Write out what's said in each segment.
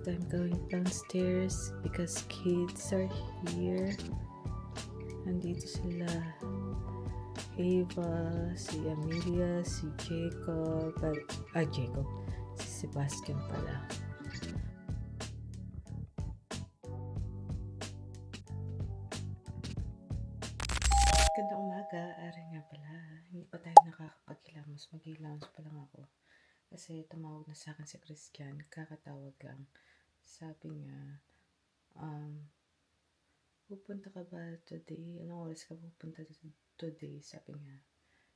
I'm going downstairs because kids are here. Nandito sila. Ava, si Amelia, si Jacob, Jacob, si Sebastian pala. Gandang umaga, ari nga pala. Hindi pa tayo nakakapaghilamos, maghilamos pa lang ako. Kasi tumawag na sa akin si Christian, kakatawag lang. Sabi niya, pupunta ka ba today? Anong oras ka pupunta today? Sabi niya,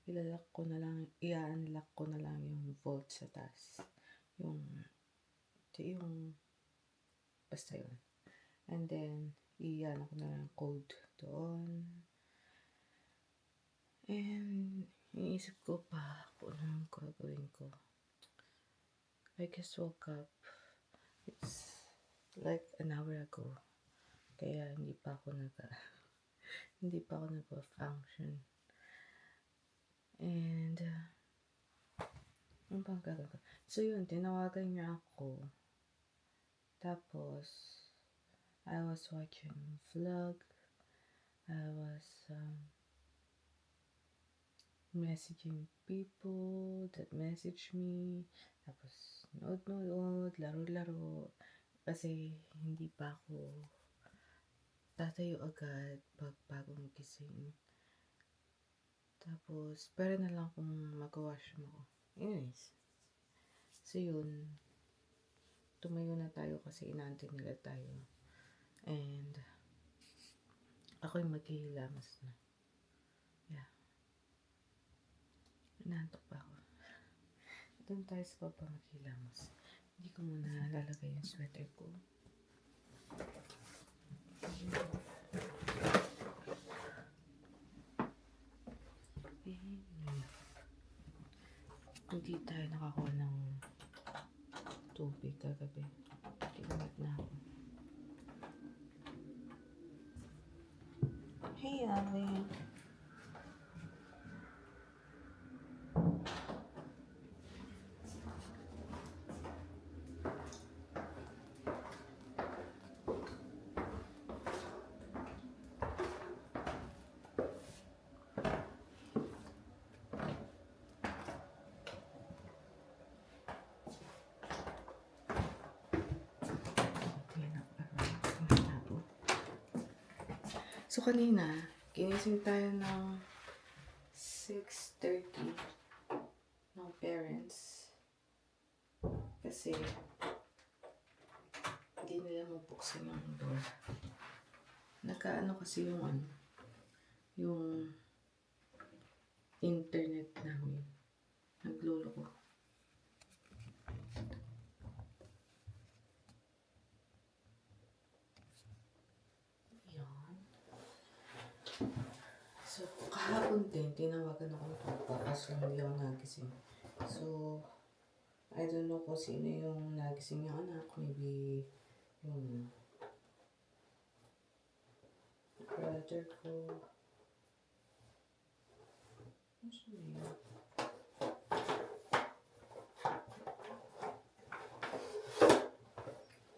i-unlock ko na lang yung vault sa taas. Basta yun. And then, iyan ako na lang code doon. And, iniisip ko pa kung anong gagawin ko. I just woke up. It's like an hour ago. Kaya hindi pa ako nag-function. And, ano bang gagawin ko? So yun, tinawagan niya ako. Tapos, I was watching vlog. I was messaging people that message me. Tapos, nood, laro-laro. Kasi, hindi pa ako tatayo agad pag bagong gising. Tapos, pwede na lang kung mag-washroom ako. Anyways, so yun, tumayo na tayo kasi inaantay nila tayo. And, ako'y maghihilamos na. Yeah. Inaantok pa ako. Doon tayo sa baba maghihilamos. Hindi ko muna lalagay yung sweater ko. Hindi tayo nakakuha ng tubig kagabi. Tinamad na ako. Hey, Ali. So, kanina, ginising tayo ng 6:30 ng parents. Kasi, hindi nila mabuksan yung door. Nakaano kasi yung internet namin. Nagluloko. So, kahapon din, tinawagan ako ng papa kasi hindi ako nagising. So, I don't know kung sino yung nagising yung anak. Maybe yung brother ko. Ano siya yun?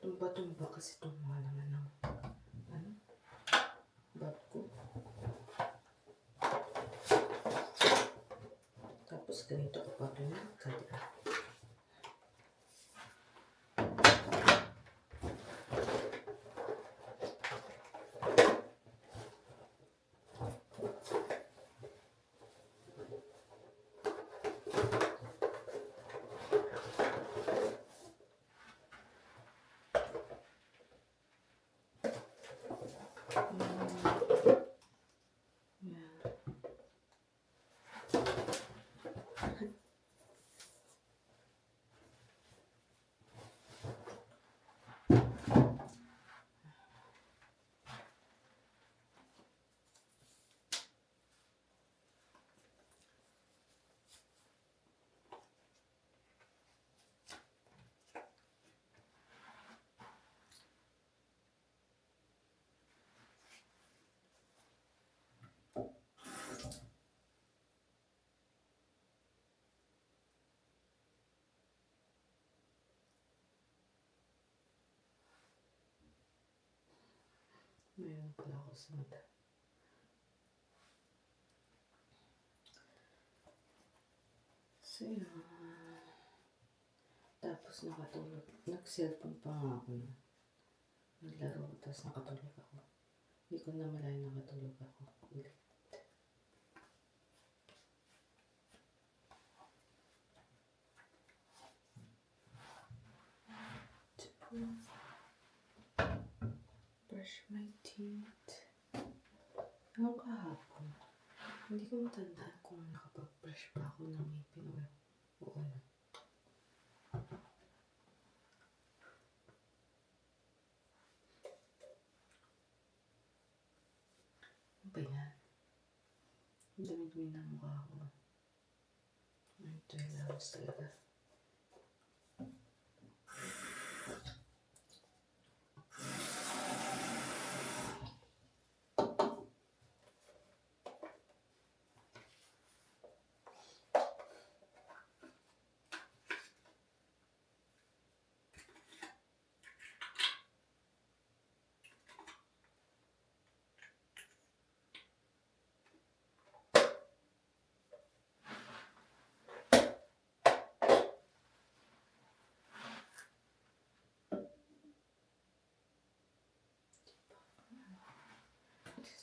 Tumba-tumba kasi tumba naman ng bag ko. Tapos ganito ko pa rin kaya. Mayroon pala ako sa mata. So, yun. Tapos nakatulog. Nag-cellphone pa nga ako na. Naglaro ko, tapos nakatulog ako. Hindi ko na malay nakatulog ako. Ulit. Brush my teeth. Ano kahapon? Hindi ko matandaan kung nakapag-brush pa ako ng ngipin o ano. Ano ba yan? Ang dami-dami na mukha ko. Ay, 12 hours talaga.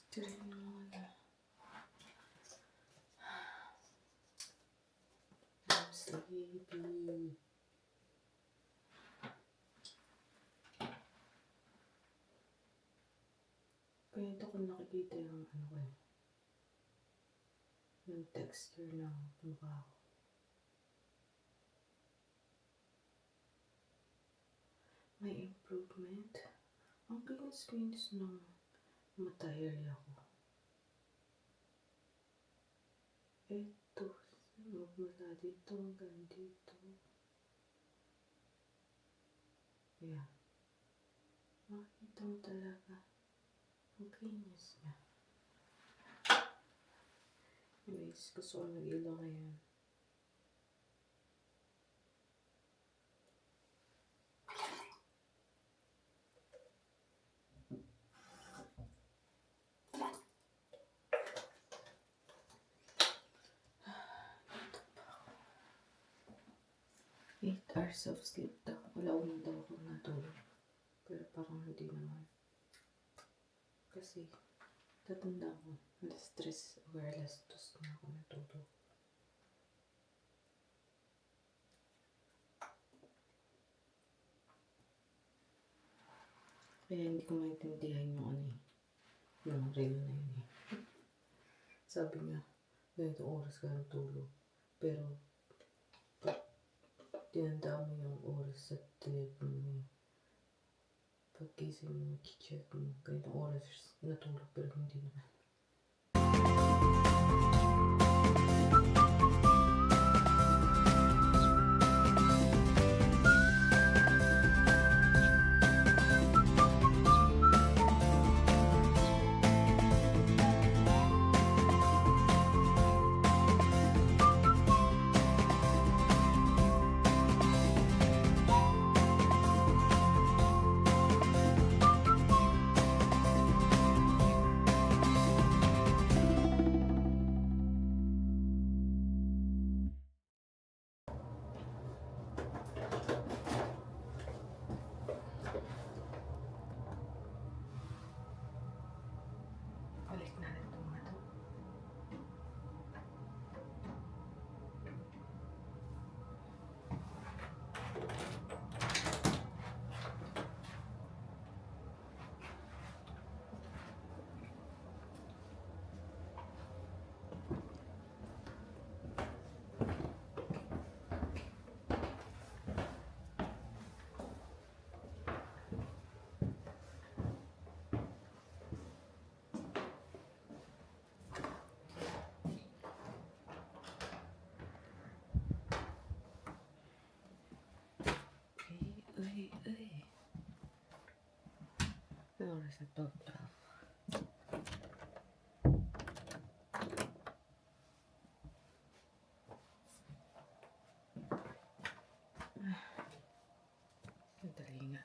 Tirin mo na. I'm sleepy. Kaya ito ko nakikita yung ano ko eh. Yung texture ng mukha ko. May improvement. Ang kinis-kinis ng mata area ko. Ito. Mula dito hanggang dito. Yeah. Makikita mo talaga. Ang kinis niya. Anyways, gusto ko mag-ilaw ngayon. Eight hours of sleep daw. Wala ulit daw ako natulog. Pero parang hindi naman. Kasi, tatanda ko. Alas 3 or alas 2 na ako natulog. Kaya hindi ko maintindihan yung ano eh. Yung relo na yun eh. Sabi niya, ganito oras ka natulog. Pero, tinanda mo yung oras sa telephone mo. Pagkising mo, check mo, ganitong oras natulog pero hindi naman. Balik natin itong mga to. Uy. Ano oras na to? Madali nga.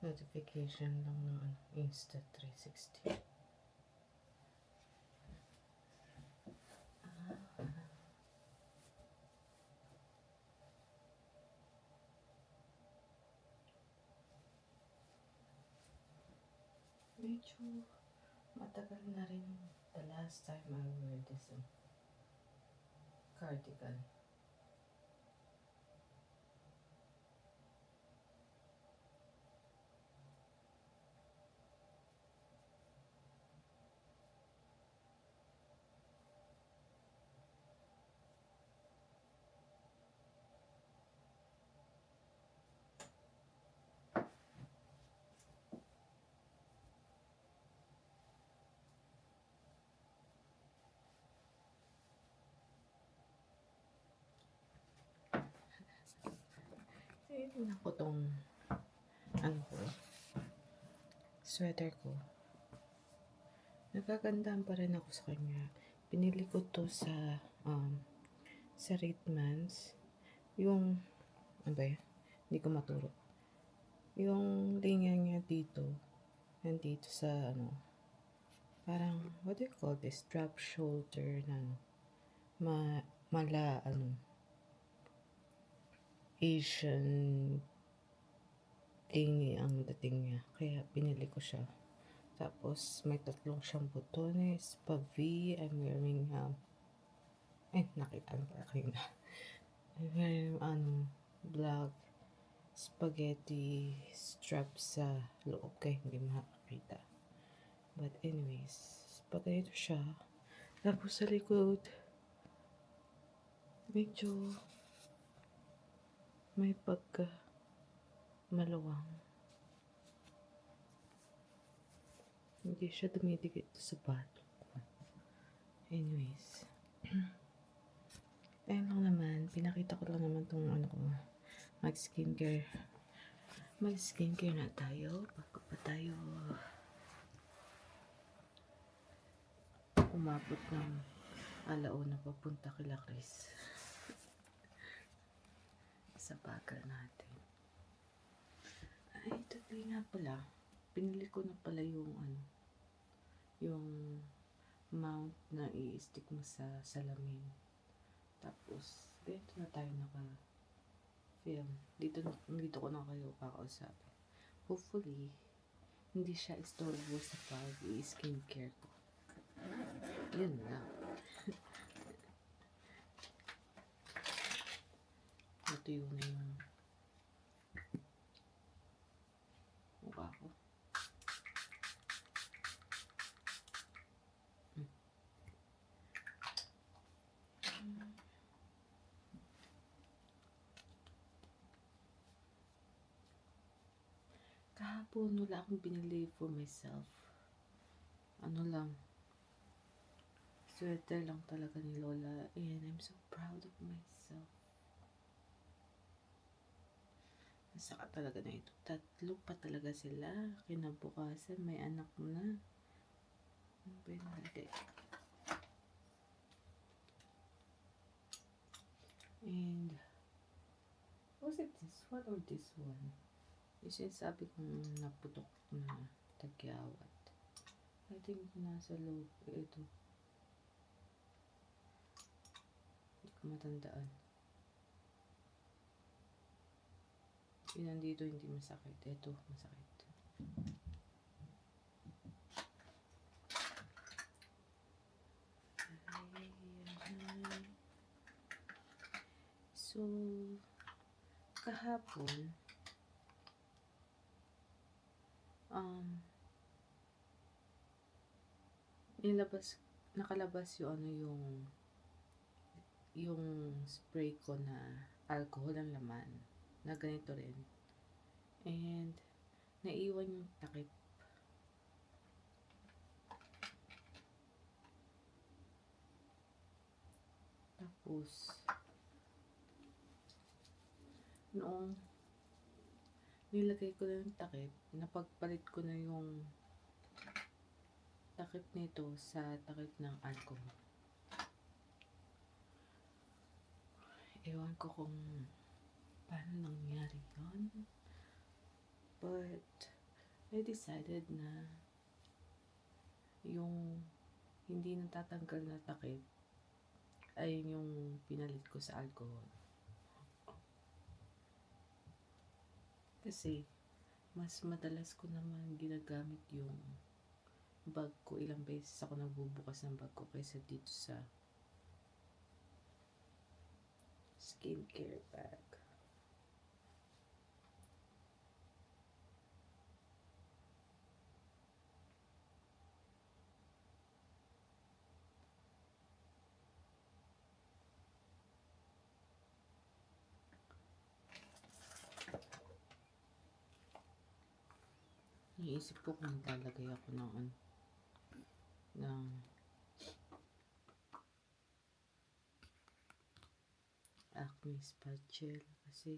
Notification lang ng ano, Insta360. Medyo matagal na rin the last time I wear this cardigan. Tingnan ko tong ano ko, sweater ko. Nagagandahan pa rin ako sa kanya. Pinili ko to sa Ritmans. Yung, ano ba yun? Hindi ko maturo. Yung linya niya dito, nandito sa ano, parang, what do you call this? Drop shoulder na ano, Asian thingy ang dating niya. Kaya pinili ko siya. Tapos may tatlong siyang botones, pa V, I'm wearing nakita mo kayo na. I'm wearing black spaghetti strap sa loob kaya hindi makakita. But anyways, spaghetti siya. Tapos sa likod, medyo may pagka maluwang. Hindi siya dumidikit sa bato. Anyways. Ayun lang naman. Pinakita ko lang naman tong ano ko. Mag-skincare. Mag-skincare na tayo. Bago pa tayo umabot ng alauna papunta kila Chris. Sa bagal natin. Ay, today nga pala. Pinili ko na pala yung yung mount na i-stick mo sa salamin. Tapos, dito na tayo naka-film. Dito ko na kayo kakausapin. Hopefully, hindi siya istorbo sa pag-i-skincare ko. Yun lang. Natuyo na yung mukha ko. Kahapon wala akong binili for myself. Ano lang, sweater lang talaga ni Lola. And I'm so proud of myself. Saka talaga na ito. 3 pa talaga sila. Kinabukasan, may anak mo na. Ano ba yung nalagay? And, was it this one or this one? Yung sinasabi kong naputok na tagyawat. I think nasa loob. Ito. Hindi ko matandaan. Yung nandito hindi masakit. Ito, masakit. So, kahapon, nakalabas yung spray ko na alcohol ang laman na ganito rin, and naiwan yung takip. Tapos noong nilagay ko na yung takip, napagpalit ko na yung takip nito sa takip ng alcohol. Ewan ko kung paano nangyari yun. But, I decided na yung hindi natatanggal na takip ay yung pinalit ko sa alcohol. Kasi, mas madalas ko naman ginagamit yung bag ko. Ilang beses ako nagbubukas ng bag ko kaysa dito sa skincare bag. Naisip ko kung maglalagay ako ng Acne Spot Gel kasi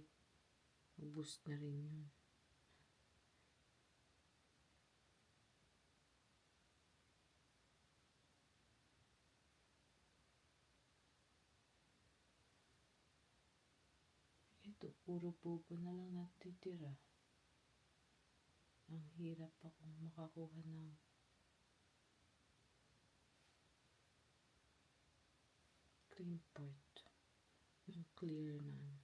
boost na rin yun. Ito, puro bubo na lang natitira. Ang hirap akong makakuha ng clean part. Yung clear na.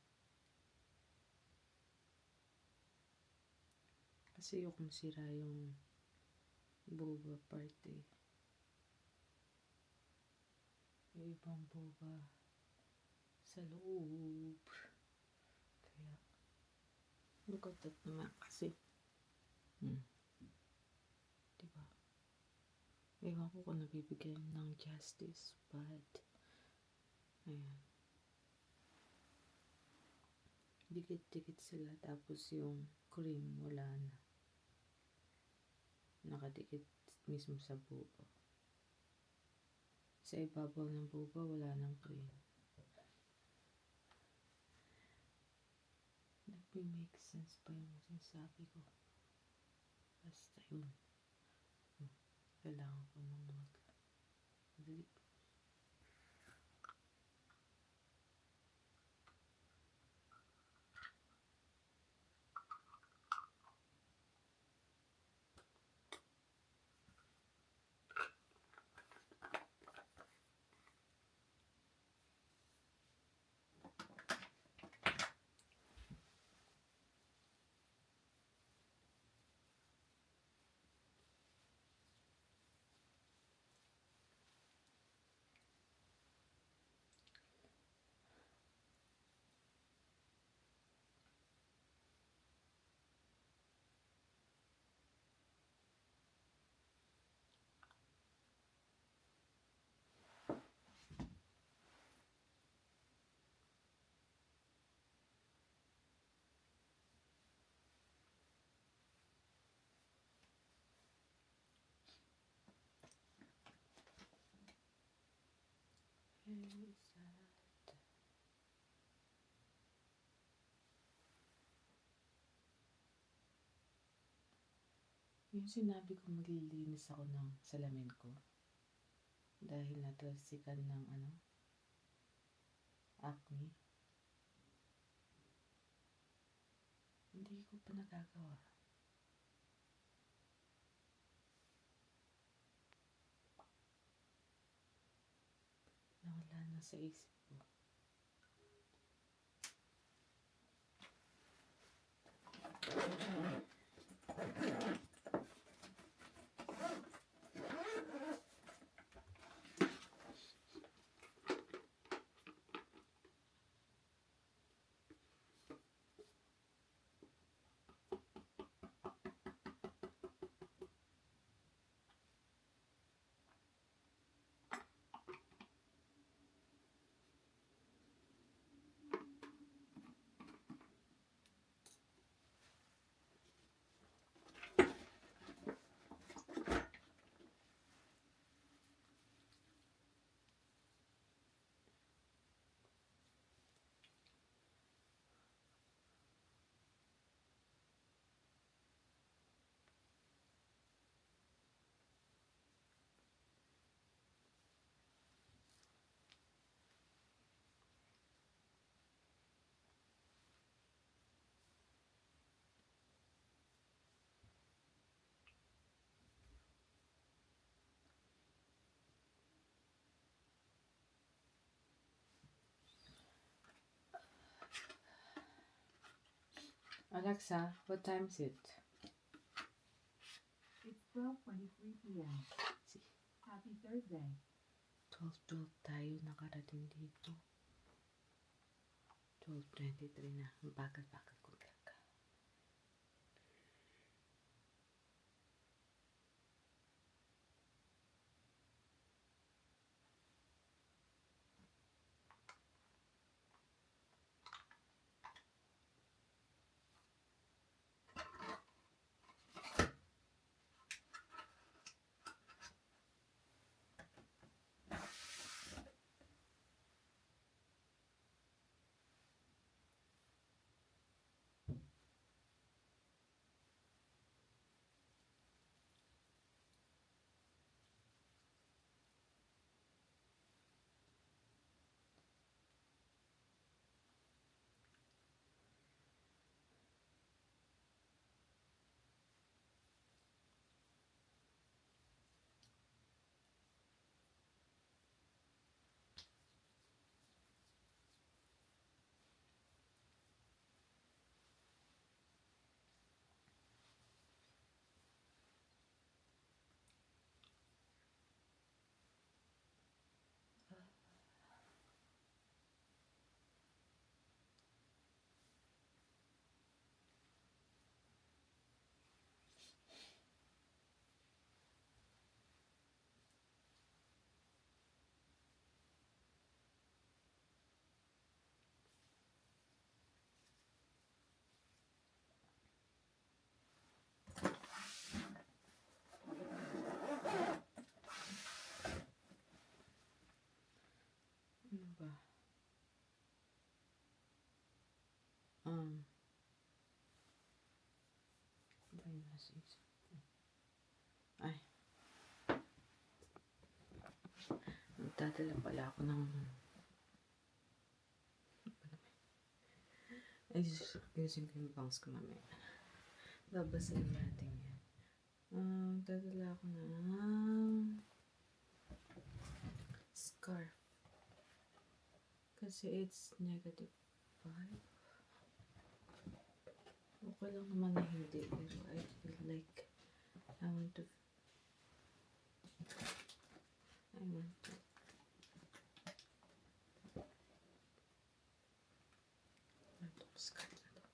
Kasi yung sira yung boba part eh. Yung ibang boba sa loob. Kaya, look at that naman kasi. Diba? Ewan ko kung nabibigyan ng justice, but ayan. Dikit-dikit sila tapos yung cream wala na. Nakadikit mismo sa bubo. Sa ibabaw ng bubo wala nang cream. Nagme-make sense pa yung sinasabi ko. Basta yun. Kailangan ko nang mag-delete. Yung sinabi ko maglilinis ako ng salamin ko dahil natalsikan ng acne. Hindi ko pa nagagawa. Nawala na sa isip ko. Alexa, what time is it? It's 12:23 p.m. Happy Thursday. 12:12 tayo nakarating dito. 12:23 na. Bagal-bagal ko talaga. Ano ba? Ba yung nasa isip ko? Ay. Magdadala pala ako ng ayusin ko yung bangs ko mamaya. Babasahin natin yan. Magdadala ako ng scarf. Kasi it's -5. Okay lang naman na hindi. Pero I feel like I want to itong scarf na to.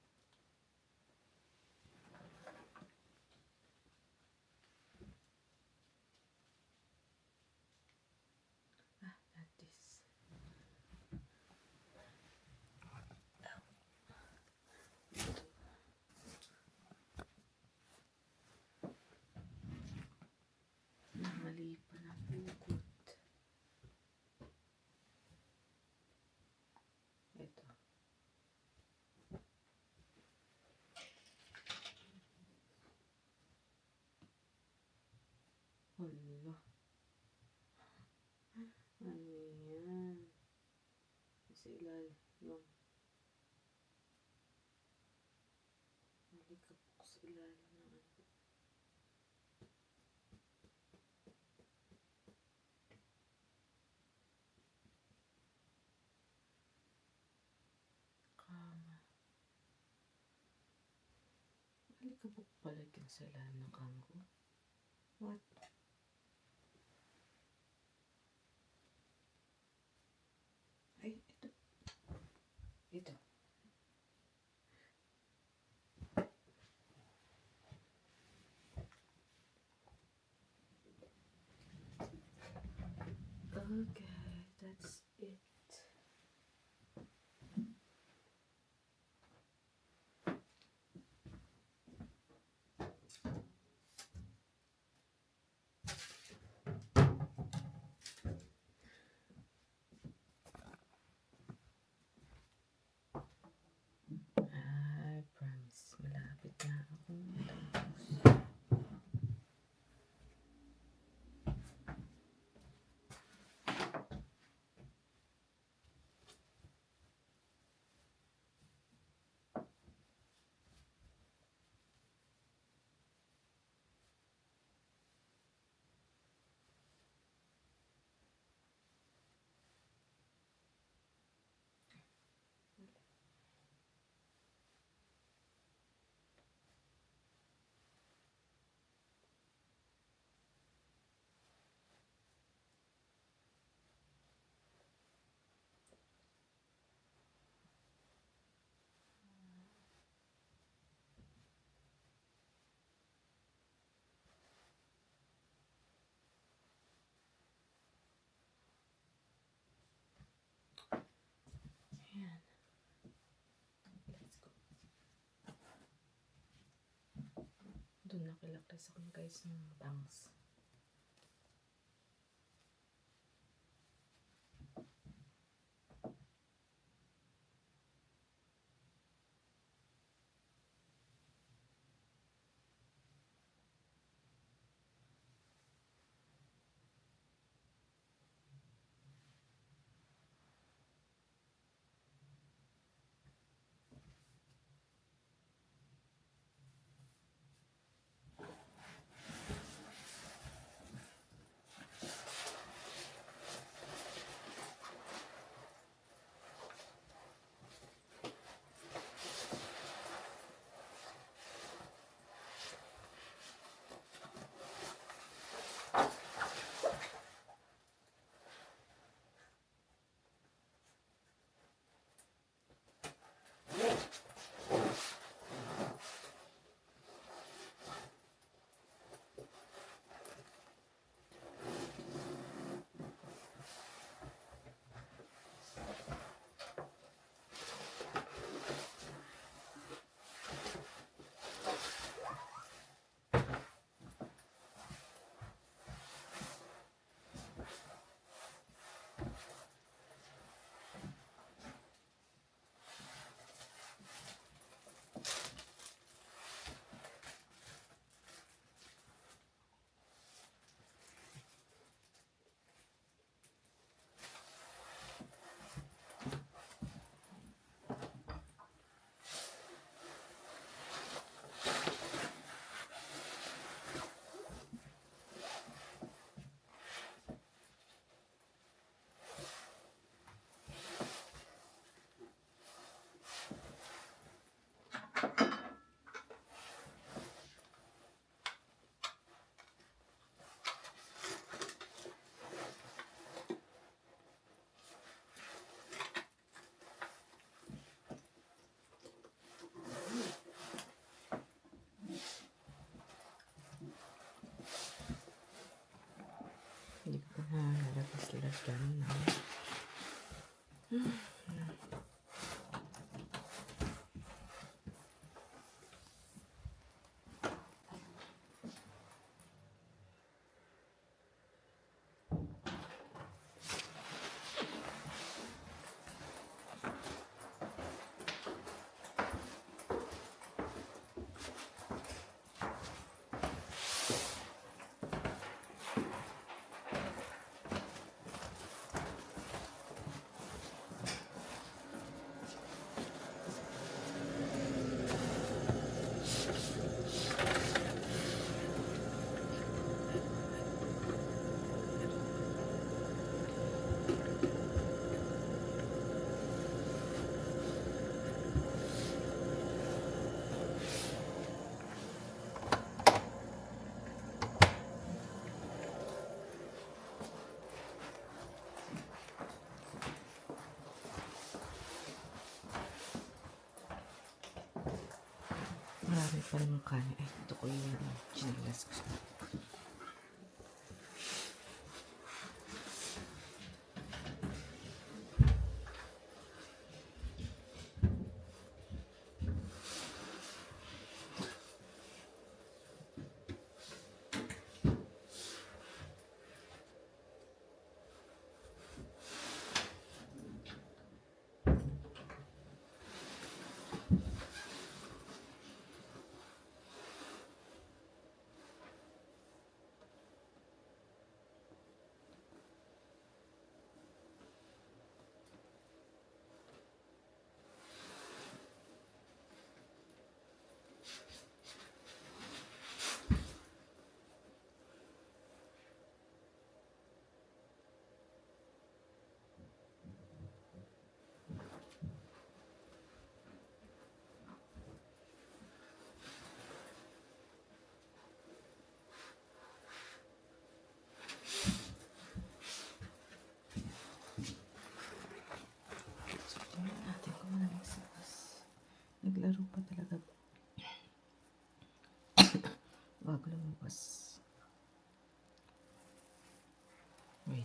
Not this. Mali pa na pugot. Ito. Hala. Ano yan? Sa ilalim. Yung malikapok sa ilalim ng ano. Kama. Malikapok pala yung sa ilalim ng kama ko. What? Ay, ito. Ito. Okay, that's it. I promise, malapit na akong matapos. Naglalaktas ako guys ng bangs. Hindi ko na lalabas dyan na. Marami pa rin yung kanin. Ay, ito ko yung chinilas ko. Naglaro pa talaga bago lumabas. Wait.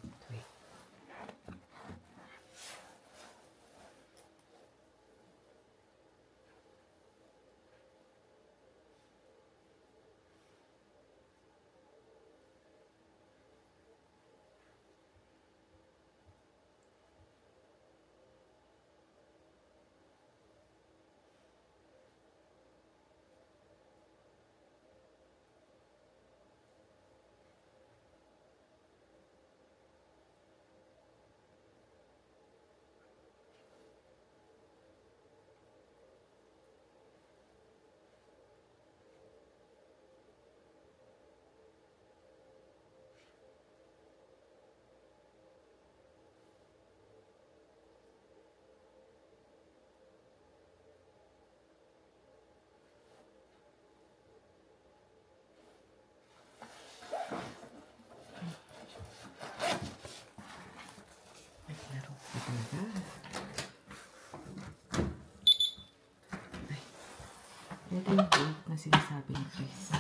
ang sinasabi ni Chris.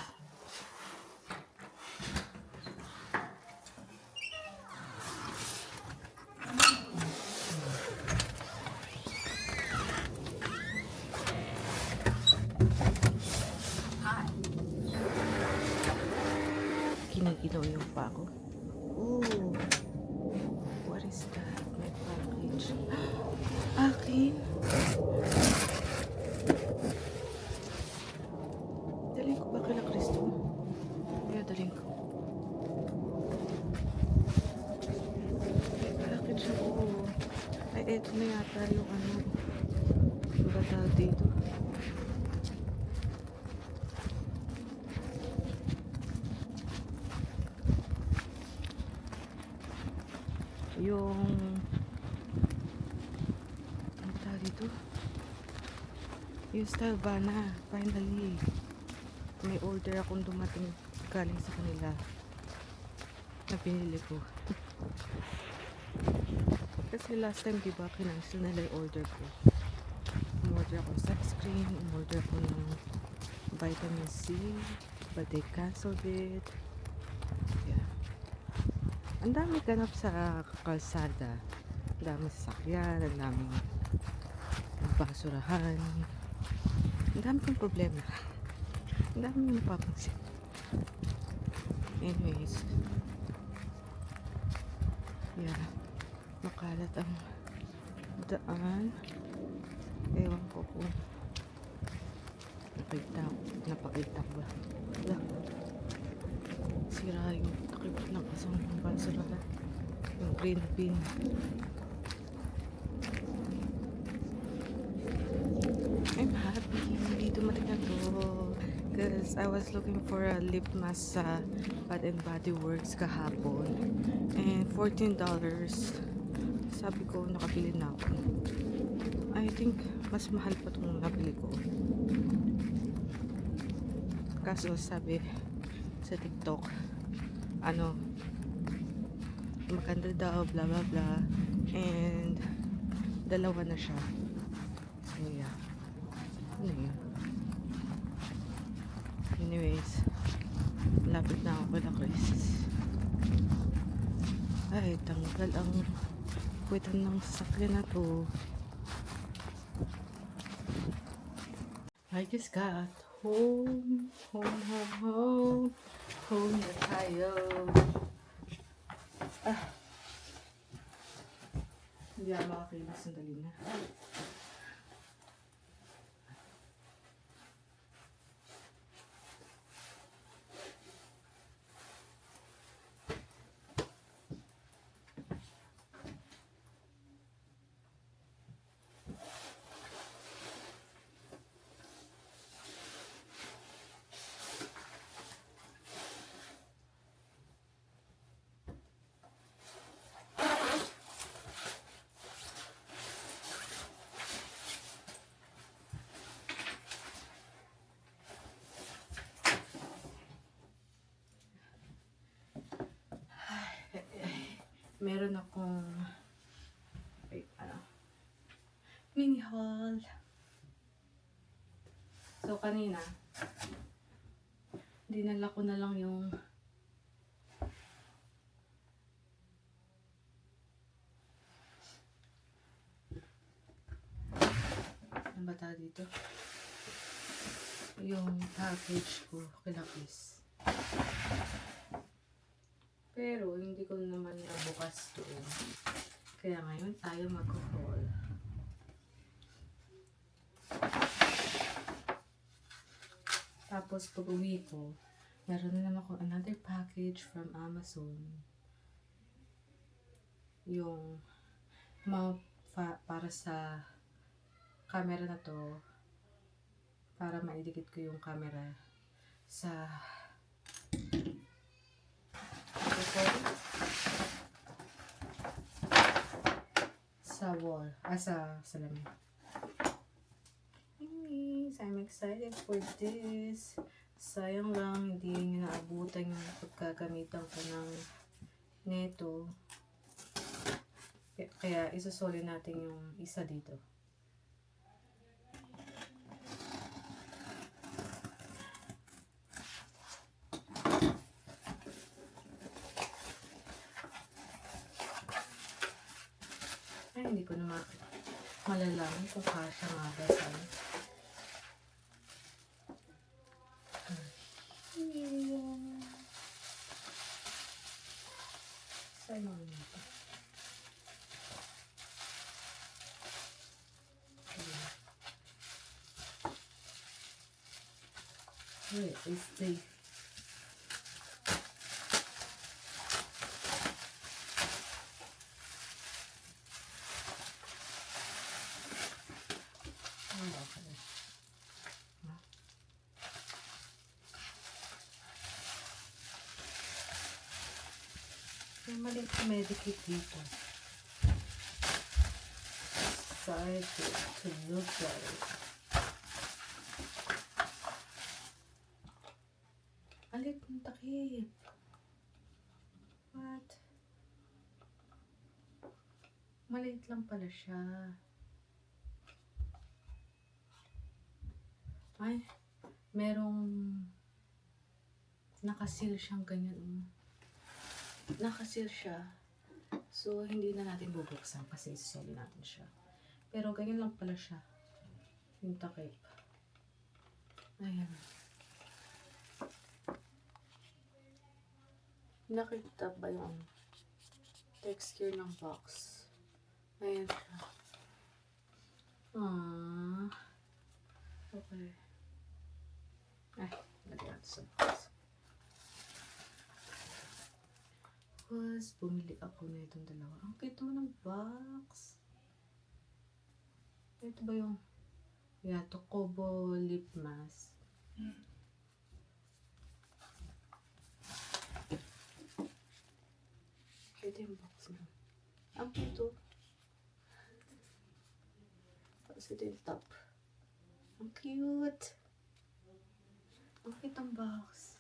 Kinikilaw yung pako. Ooh, what is that? My package. Akin? Daling ko ba kila Kristo? Kaya daling ko. May package ako. Ay, eto na yata yung ano. Yung bata dito. Yung ano tawag dito? Yung Stelvana, finally. May order akong dumating galing sa kanila na pinili ko. Kasi last time, diba, kinancel nila yung order ko. Umorder ako ng sunscreen, umorder ako ng vitamin C, but they canceled it. Yeah. Ang dami ganap sa kalsada. Ang dami sasakyan, ang daming basurahan. Ang dami kong problema. Ang dami yung napapansin. Anyways. Yeah. Makalat ang daan. Ewan ko kung napakita ko ba. Wala. Sira yung takip ng asang basurahan. Yung green bin. I'm happy dumating na to because I was looking for a lip mask sa Bath and Body Works kahapon and $14. Sabi ko nakabili na ako. I think mas mahal pa itong nabili ko, kaso sabi sa TikTok ano, maganda daw blah blah blah, and dalawa na siya. So yeah, ano yun. Anyways, lapit na ako kala Chris. Ay, tanggal ang puwitan ng sasakyan na to. I just got home. Home na tayo. Hindi ako makakilos, sandali na. Meron akong mini haul. So kanina dinala ko na lang yung ano ba tawag dito? Yung package ko kila Chris. Pero hindi ko naman nabukas doon. Kaya ngayon tayo mag-haul. Tapos pag uwi ko, meron na naman ako another package from Amazon. Yung mount para sa camera na to. Para maidikit ko yung camera sa wall, sa salamin. Anyways, I'm excited for this. Sayang lang, hindi nyo naabutan yung pagkagamitan ko ng neto. Kaya isusoli natin yung isa dito. malalaman kung kasya nga ba sa sa'yo nito. Wait, it's the may maliit na medikit dito. Excited to look at it. Alit ng takip. What? Maliit lang pala siya. Ay, merong nakasil siyang ganyan. Nakasil siya. So, hindi na natin bubuksan kasi isasali natin siya. Pero ganyan lang pala siya. Yung takip. Ayan. Nakita ba yung texture ng box? Ayan siya. Aww. Okay. Ay, lagyan natin sa box. Bumili ako na itong dalawa. Ang cute mo ng box. Ito ba yung Tokobo lip mask? Ito yung box na. Ang cute. Tapos ito yung top. Ang cute. Ang cute ang box.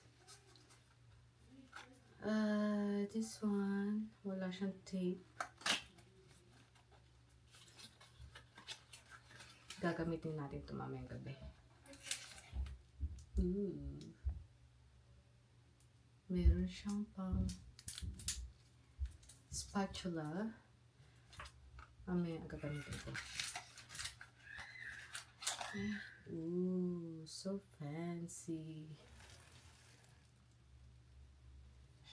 This one, wala siyang tape. Gagamitin natin ito mamayang gabi. Meron siyang pang spatula. Mamaya gagamitin ko. So fancy.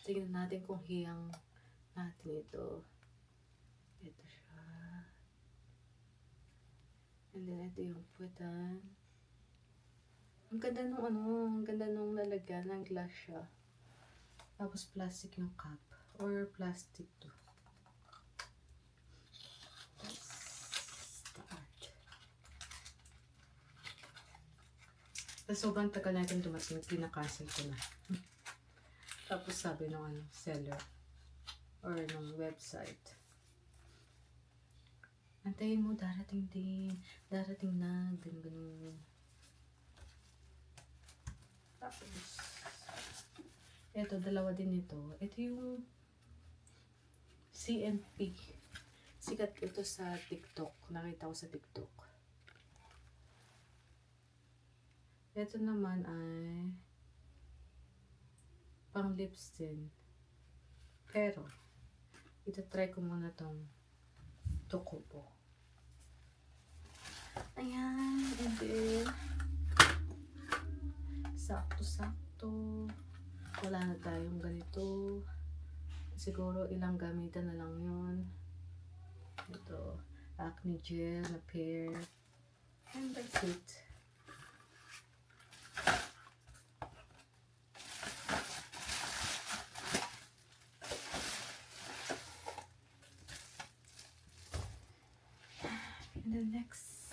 Tingnan natin kung hiyang natin ito. Ito siya. And then ito yung puwetan. Ang ganda nung ang ganda nung lalagyan ng glass siya. Tapos plastic yung cup. Or plastic to. Let's start. Sobrang tagal natin dumating. Pinakancel ko na. Tapos sabi ng seller or ng website, antayin mo, darating din, darating na, ganun. Tapos, eto, dalawa din ito. Ito yung CNP. Sikat ito sa TikTok. Nakita ko sa TikTok. Ito naman ay pang lips din. Pero, itatry ko muna tong Tokobo. Ayan. And then, sakto-sakto. Wala na tayong ganito. Siguro ilang gamitan na lang yun. Ito, acne gel na pair. And that's it. And then next,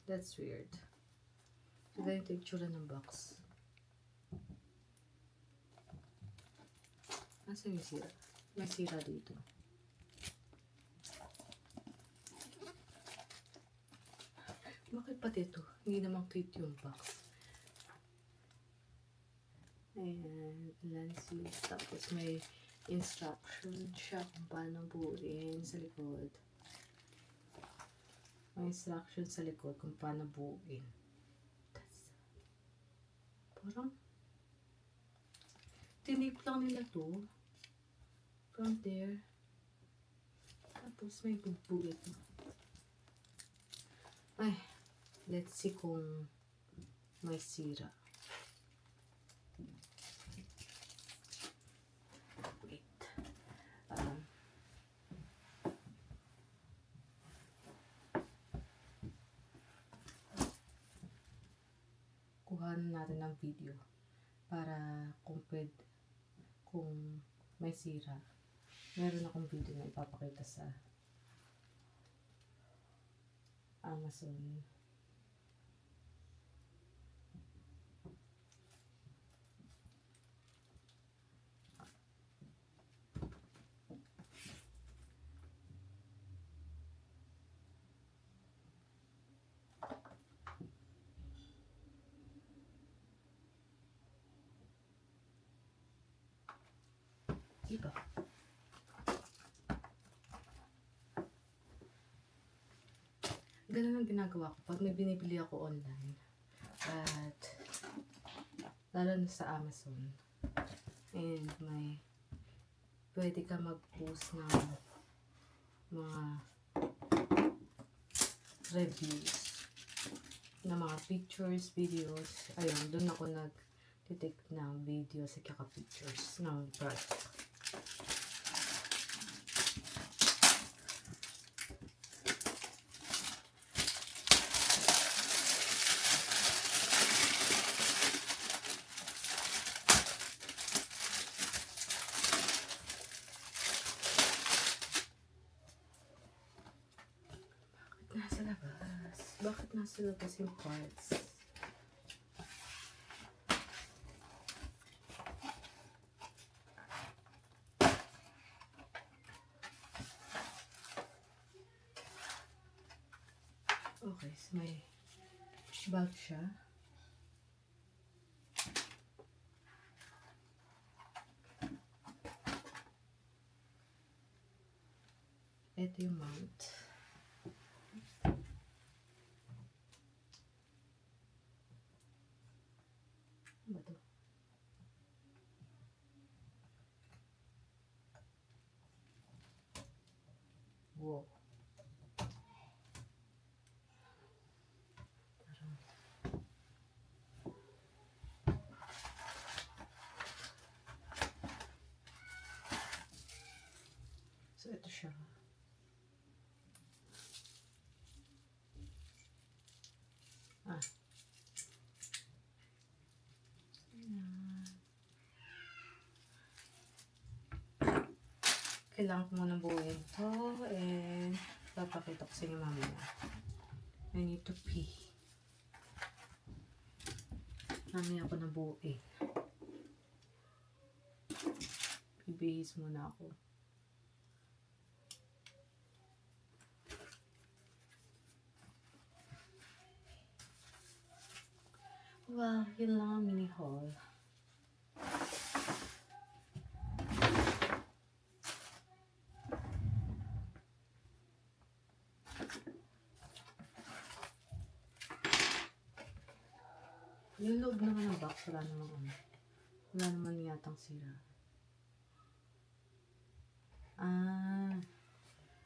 That's weird. So, ganito yung tsura ng box. Asa yung sira? May sira dito. Bakit pati ito? Hindi naman cute yung box. Ayan, lancy. Tapos may instruction siya kung paano buuin sa likod. May instruction sa likod kung paano buuin. Parang tinip lang nila to. From there. Tapos may bugbog ito. Ay, let's see kung may sira. Wait. Kuhanan natin ng video para kung pwede, kung may sira. Meron akong video na ipapakita sa Amazon. Diba? Ganun ang ginagawa ko pag may binibili ako online. At lalo na sa Amazon. And may pwede ka mag-post ng mga reviews na mga pictures, videos. Ayun, doon ako nag-take ng videos at kaka pictures ng product. Nasa labas. Bakit nasa labas yung parts? Okay, so may bag siya. Ito yung mount. Ano ba ito? Wow. So, ito siya. Ah. Kailangan ko muna buuin ito and papakita ko sa inyo mamaya. I need to pee. Mamaya ako na buuin. Bibihis muna ako. Wow, yun lang ang mini haul. Yung loob naman ng box, wala naman yatang sira.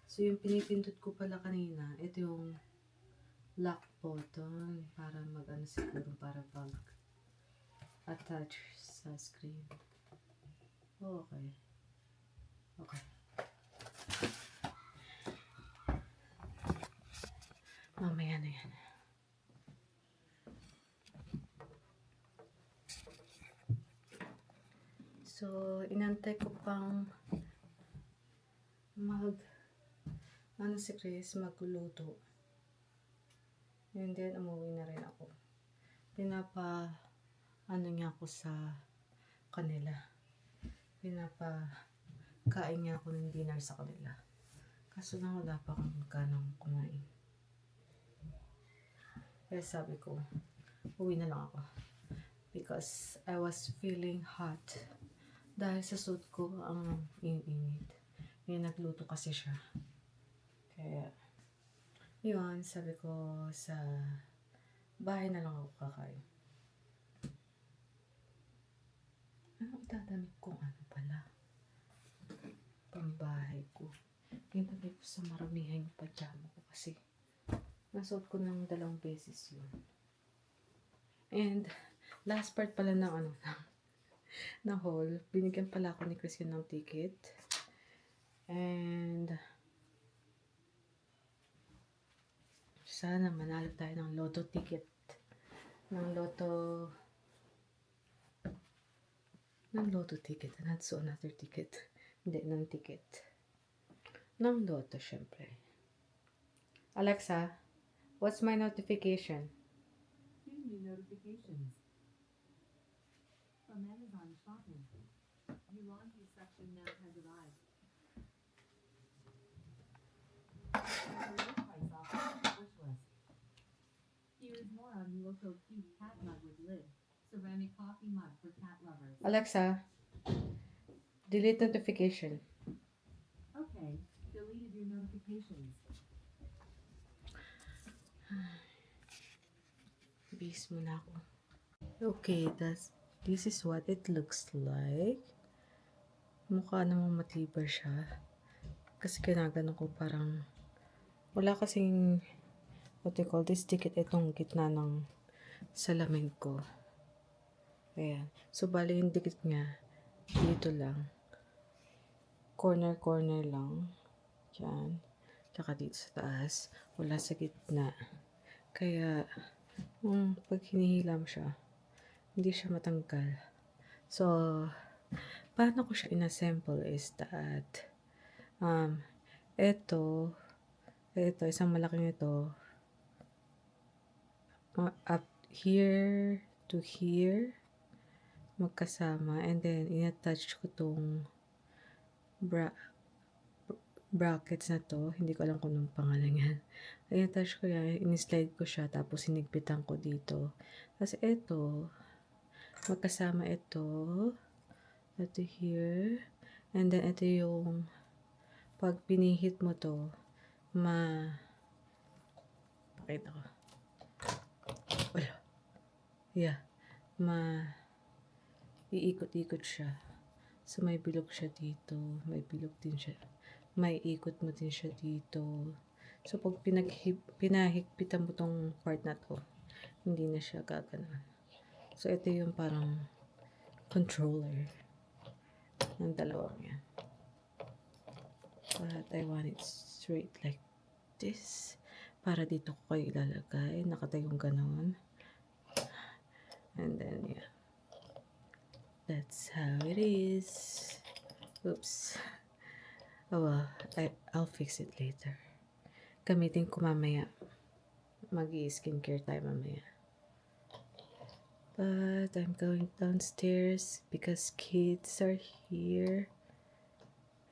So yung pinipindot ko pala kanina, ito yung lock button para mag-ano siguro, para pag attach sa screen. Okay. Okay. Mamaya na yan. So, inantay ko pang ano si Chris magluto. And then, umuwi na rin ako. Ano niya ako sa kanila. Kain niya ako ng dinner sa kanila. Kaso lang wala pa akong magkanong kumain. Kaya sabi ko, uwi na lang ako. Because I was feeling hot. Dahil sa suit ko, ang init. May nagluto kasi siya. Kaya, yun, sabi ko sa bahay na lang ako kakain. Ano itadamit kong ano pala? Pambahay ko. Ginagay ko sa maramihan yung pajama ko kasi nasuot ko ng 2 beses yun. And last part pala ng ng haul, binigyan pala ako ni Christian ng ticket. And sana manalo tayo ng lotto ticket. Ng lotto ticket. And that's another ticket. Hindi, ng ticket. Ng lotto, syempre. Alexa, what's my notification? Two new notifications. From Amazon Shopping. New laundry section now has arrived. Low price offer wish list. Here is more on Loco Cute Cat Mug with lid. Ceramic coffee mug for cat lovers. Alexa, delete notification. Okay, deleted your notifications. Bis muna ako. Okay, this is what it looks like. Mukha namang matibay siya. Kasi ginagano ko parang wala kasing what you call this ticket itong gitna ng salamin ko. Ayan. So, bali yung dikit niya dito lang. Corner lang. Diyan. Tsaka dito sa taas. Wala sa gitna. Kaya, pag hinihilam siya, hindi siya matanggal. So, paano ko siya inassemble is that, ito, isang malaking ito, up here to here, magkasama, and then, in-attach ko tong brackets na to. Hindi ko alam kung anong pangalan yan. In-attach ko yan, in-slide ko siya, tapos sinigpitan ko dito. Tapos ito, magkasama ito here, and then ito yung, pag pinihit mo to, pakita ko. Wala. Yeah. Iikot-ikot siya. So, may bilog siya dito. May bilog din siya. May ikot mo din siya dito. So, pag pinahigpitan mo tong part na to, hindi na siya gaganon. So, ito yung parang controller ng dalawang yan. But I want it straight like this. Para dito ko kayo ilalagay. Nakatayong ganon. And then, yeah. That's how it is. Oops. Oh well, I'll fix it later. Gamitin ko mamaya. Mag-i-skincare tayo mamaya. But I'm going downstairs because kids are here.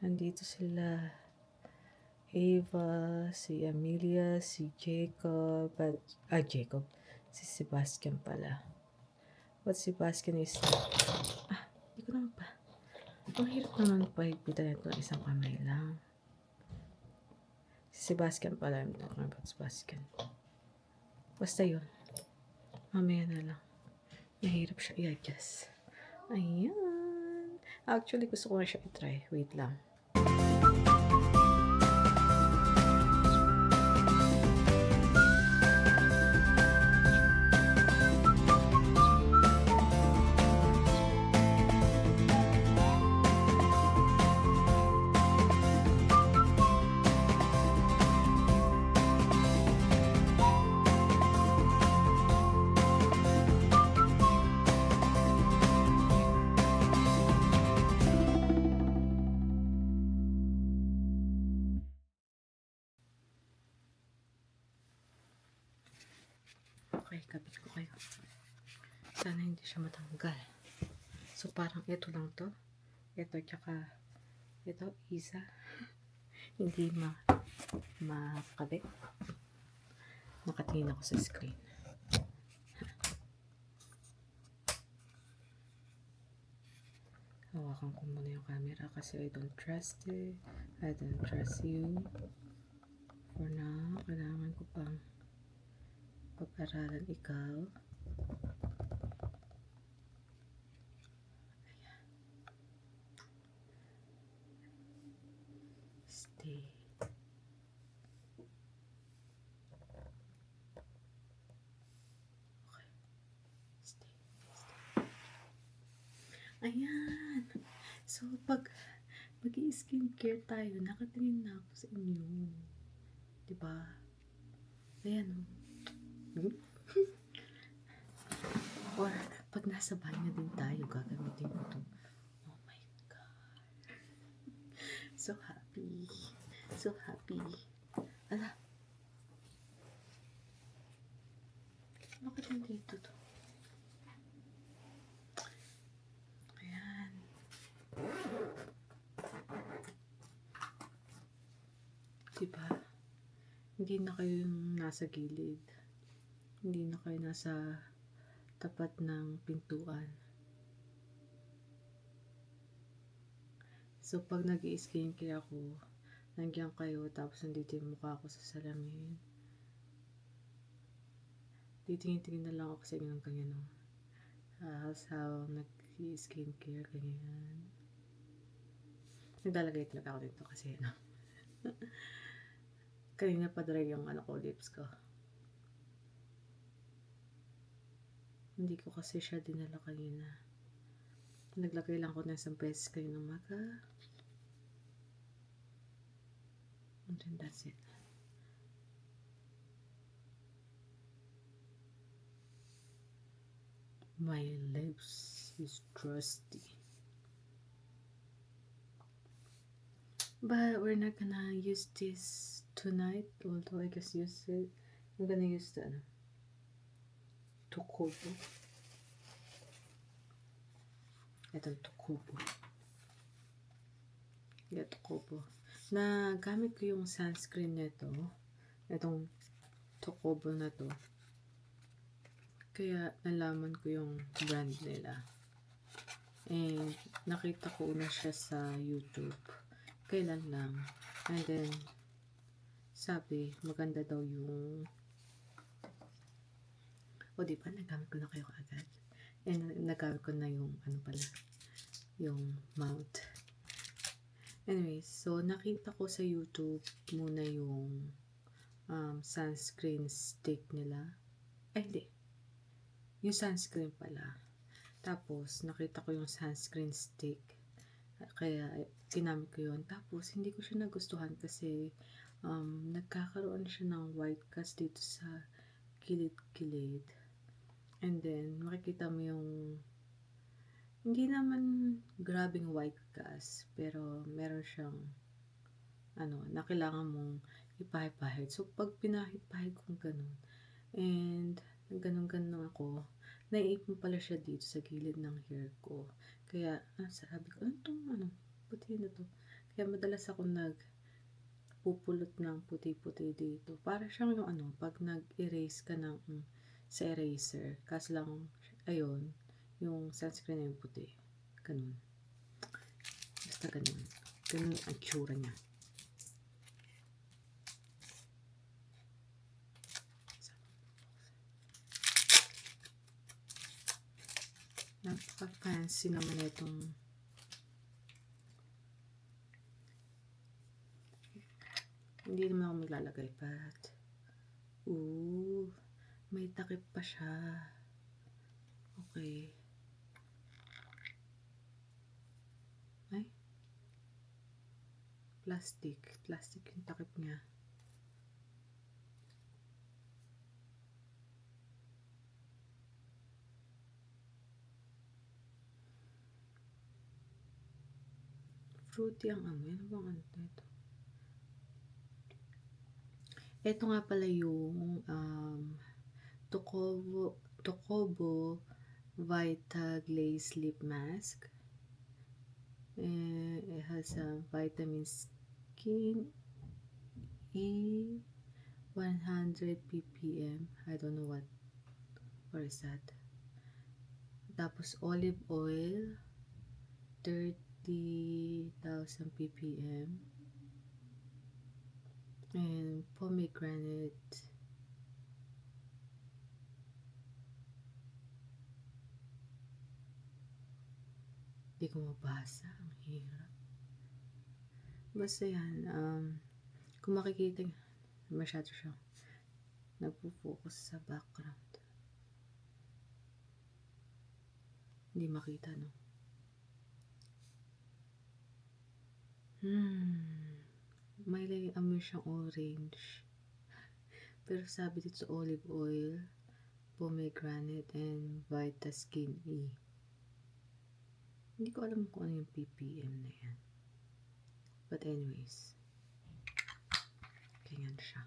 Nandito sila. Ava, si Amelia, si Jacob, Jacob. Si Sebastian pala. But Sebastian is hindi ko naman pa. Ang hirap naman pahigpitan ito isang kamay lang. Si Sebastian pala. I'm talking about Sebastian. Basta yun. Mamaya na lang. Mahirap siya i-adjust. Ayan. Actually, gusto ko na siya i-try. Wait lang. Okay, kapit ko kayo. Sana hindi siya matanggal. So, parang ito lang to. Ito, tsaka ito, isa. Hindi makabit. Nakatingin ako sa screen. Hawakan ko muna yung camera kasi I don't trust it. I don't trust you. For now, kailangan ko pang pag-aralan ikaw. Ayan. Stay. Okay. Stay. Ayan. So, pag mag-i-skincare tayo, nakatingin na ako sa inyo. Diba? Ayan. Or, pag nasa banyo din tayo, gagamitin ko to. Oh my God. So happy. So happy. Ala. Bakit nandito to? Ayan. Diba? Hindi na kayo yung nasa gilid. Hindi na kayo nasa tapat ng pintuan. So, pag nag-i-skincare ako, nandiyan kayo, tapos nandito yung mukha ko sa salamin. Titingin-tingin na lang ako sa inyo ng ganyan, no? Sa nag-i-skincare, ganyan. Naglalagay talaga ako dito kasi, no? Kanina pa dry yung lips ko. Hindi ko kasi siya dinala kanina. Naglagay lang ko ng isang beses kanina umaga. And then that's it. My lips is crusty. But we're not gonna use this tonight, although I just use it. I'm gonna use the Tokobo. Itong Tokobo. Yeah, Tokobo. Na gamit ko yung sunscreen nito. Itong Tokobo na to. Kaya nalaman ko yung brand nila. And nakita ko na siya sa YouTube. Kailan lang. And then, sabi, maganda daw yung... O, diba? Nagamit ko na kayo agad. And nagamit ko na yung, yung mount. Anyways, so, nakita ko sa YouTube muna yung sunscreen stick nila. Ay, hindi. Yung sunscreen pala. Tapos, nakita ko yung sunscreen stick. Kaya, ginamit ko yun. Tapos, hindi ko siya nagustuhan kasi nagkakaroon siya ng white cast dito sa kilid-kilid. And then, makikita mo yung hindi naman grabing white cast, pero meron siyang na kailangan mong ipahid-pahid. So, pag pinahid-pahid kong ganun, and ganun-ganun ako, naiipon pala siya dito sa gilid ng hair ko. Kaya, sabi ko, ano itong puti na to? Kaya madalas ako pupulot ng puti-puti dito. Para siyang yung pag nag-erase ka ng sa eraser. Kasi lang, ayun, yung sunscreen na yung puti. Ganun. Basta ganun. Ganun ang tsura niya. Napaka-fancy naman itong hindi naman ako maglalagay but may takip pa siya. Okay. Ay, plastic yung takip niya. Fruity ang amoy. Ano bang ito? Ito nga pala yung Tokobo Vita Glaze Lip Mask. It has a vitamin skin E 100 ppm. I don't know what is that. Tapos olive oil 30,000 ppm. And pomegranate di ko mabasa, ang hirap. Basta yan, kung makikita masyado siya nagpo-focus sa background, hindi makita, no? May amoy siyang orange, pero sabi dito olive oil, pomegranate, and Vita Skin E. Hindi ko alam kung ano yung ppm na yan. But anyways, ganyan siya.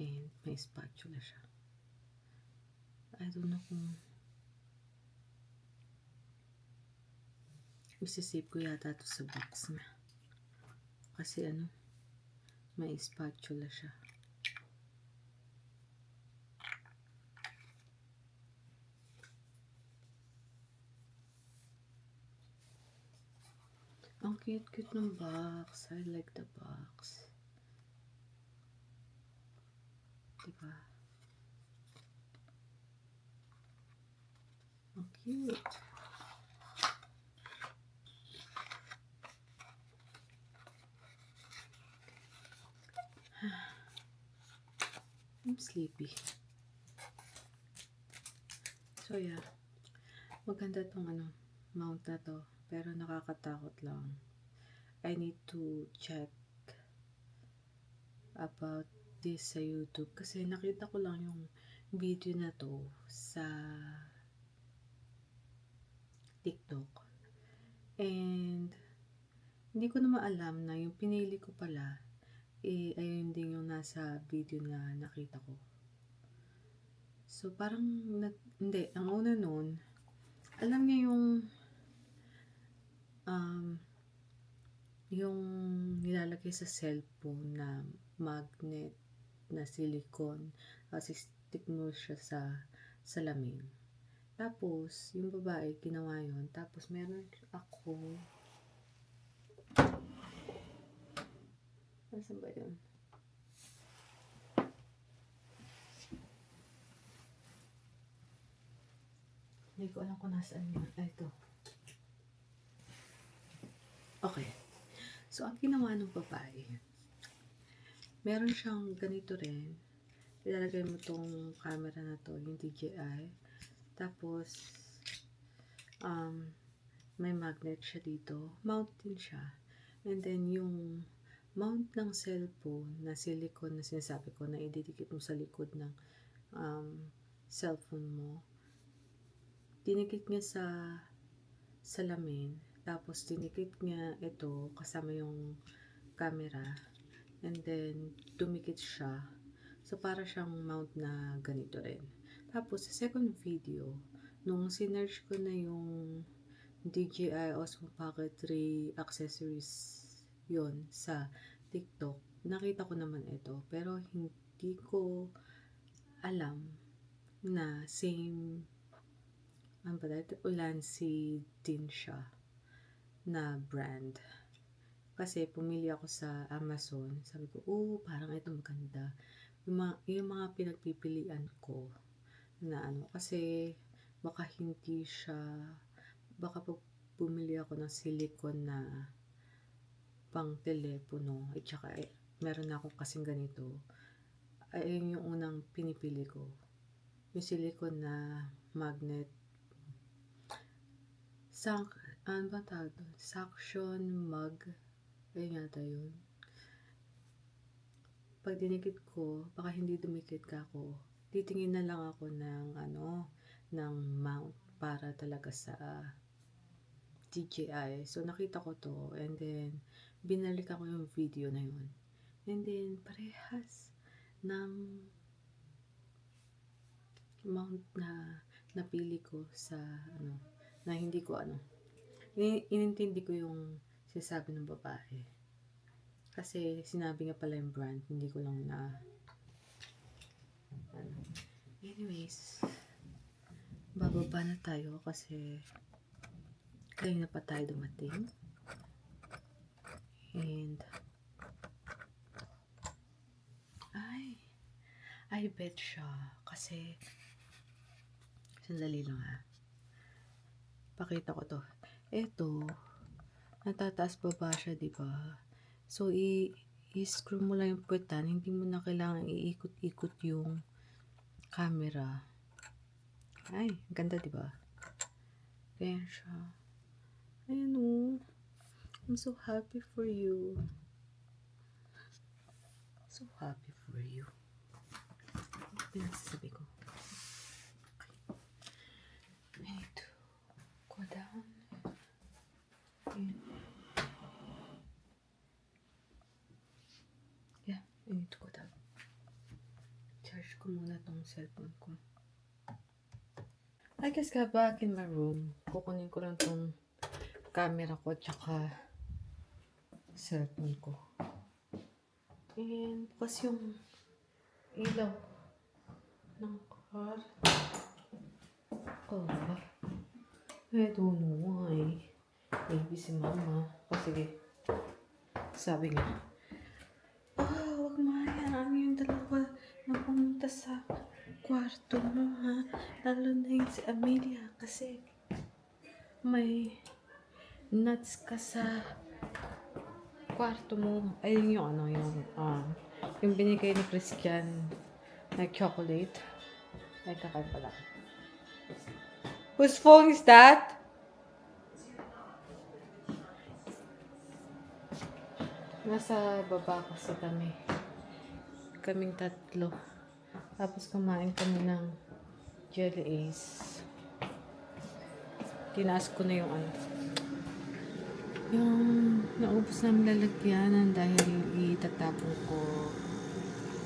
And may spatula siya. I don't know kung isisave ko yata ito sa box na. Kasi may spatula siya. Ang cute-cute ng box. I like the box. Diba? Ang cute. I'm sleepy. So yeah. Maganda tong mount na to. Pero nakakatakot lang. I need to check about this sa YouTube. Kasi nakita ko lang yung video na to sa TikTok. And hindi ko na maalam na yung pinili ko pala ayun din yung nasa video na nakita ko. So parang hindi, ang una nun, alam niya yung nilalagay sa cellphone na magnet na silicone, kasi stick mo siya sa salamin. Tapos yung babae ginawa yun, tapos meron ako, nasaan ba yun? Hindi ko alam kung nasaan yun. Ito. Okay. So, ang ginawa ng babae, meron siyang ganito rin. Ilalagay mo tong camera na to, yung DJI. Tapos, may magnet siya dito. Mount din siya. And then, yung mount ng cellphone na silicone na sinasabi ko na ididikit mo sa likod ng cellphone mo, dinikit niya sa salamin. Tapos, dinikit niya ito kasama yung camera. And then, dumikit siya. So, para siyang mount na ganito rin. Tapos, sa second video, nung sinerge ko na yung DJI Osmo Pocket 3 accessories yon sa TikTok, nakita ko naman ito. Pero, hindi ko alam na same Ulanzi din siya na brand. Kasi pumili ako sa Amazon, sabi ko, parang ito maganda. Yung mga pinagpipilian ko na kasi baka hindi siya, baka pag bumili ako ng silicone na pang telepono, at saka meron ako kasing ganito, ayun yung unang pinipili ko. Yung silicone na magnet, ano ba tawag doon? Suction mug. Ayun yata yun. Pag dinikit ko, baka hindi dumikit ka ako. Titingin na lang ako ng mount para talaga sa DJI. So, nakita ko to. And then, binalik ako yung video na yun. And then, parehas ng amount na napili ko sa ano, na hindi ko ano, inintindi ko yung sinasabi ng babae. Kasi sinabi nga pala yung brand, hindi ko lang na ano. Anyways, bababa na tayo kasi kanina pa tayo dumating. And I bet siya kasi sandali lang ha. Pakita ko to. Eto, natataas baba siya, di ba? So, i-screw mo lang yung puwetan. Hindi mo na kailangan iikot-ikot yung camera. Ay, ganda, di ba? Ayan siya. Ayan o. I'm so happy for you. So happy for you. Pinagsasabi ko. Okay. I need to go down. Ayan. Yeah, I need to go down. Charge ko muna tong cellphone ko. I just got back in my room. Kukunin ko lang tong camera ko tsaka cellphone ko. And bukas yung ilaw ng car. Oh, I don't know why. Maybe si mama. O sige. Sabi nga, wag mo hayaan yung dalawa na pumunta sa kwarto mo, ha? Lalo na yung si Amelia kasi may nuts ka sa kwarto mo. Ayun yung ano, yung binigay ni Christian na chocolate. Ay, kakain pala. Whose phone is that? Nasa baba kasi kami. Kaming tatlo. Tapos kumain kami ng Jelly Ace. Tinaas ko na yung ano. Yung naubos namin lalagyanan dahil itatapon ko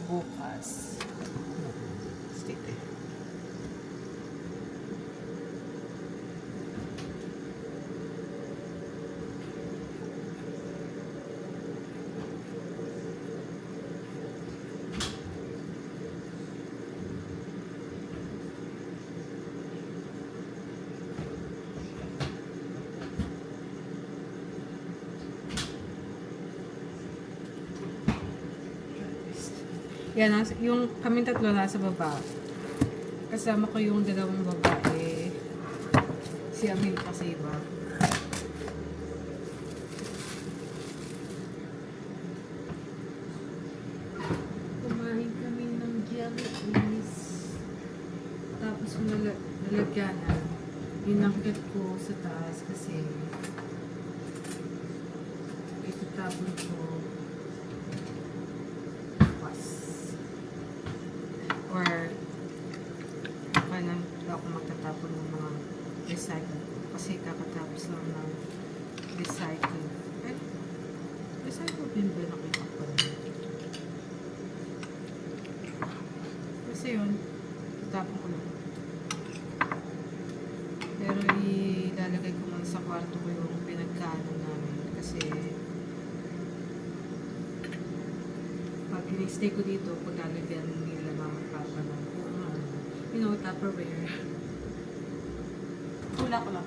bukas. Stay there. Yan, yung kaming tatlo nasa baba. Kasama ko yung dalawang babae. Si Amil kasi iba. Kumain kami ng Jelly Ace. Tapos yung lalagyanan, inangkat ko sa taas kasi itatapon ko or kailan ako magtatapon ng mga recycle kasi kakatapos lang ng recycle. Recycle din ba nakita ko rin? Kasi yun, tatapon ko lang. Pero ilalagay ko lang sa kwarto ko yung pinagkaanan namin kasi pag in-stay ko dito, paglalagyan nila mama papa ng Tupperware. Hula ko lang.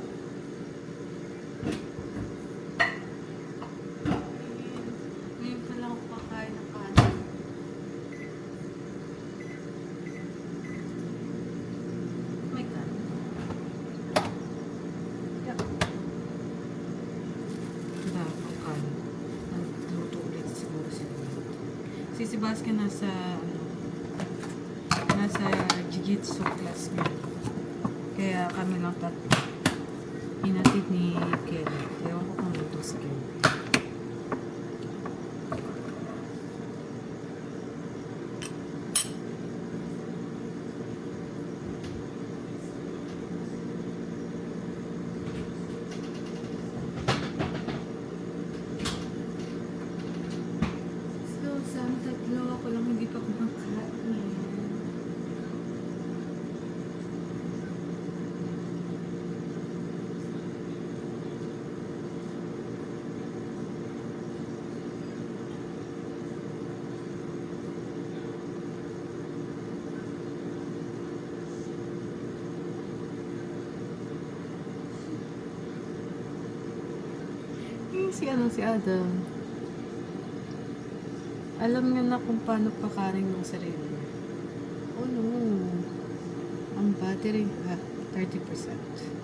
Ngayon pa lang ako kakain ng kanin. May kanin. Yeah. Wala akong kanin. Nagluto ulit siguro si Sebastian nasa jiu-jitsu class niya. Kaya kami lang tatlo. Hinatid ni Kelly. Ewan ko kung ito si Kelly. So, sa tatlo ako lang hindi pa kumakain. si Adam. Alam niya na kung paano pakarin ng sarili. Oh no. Ang battery, 30%.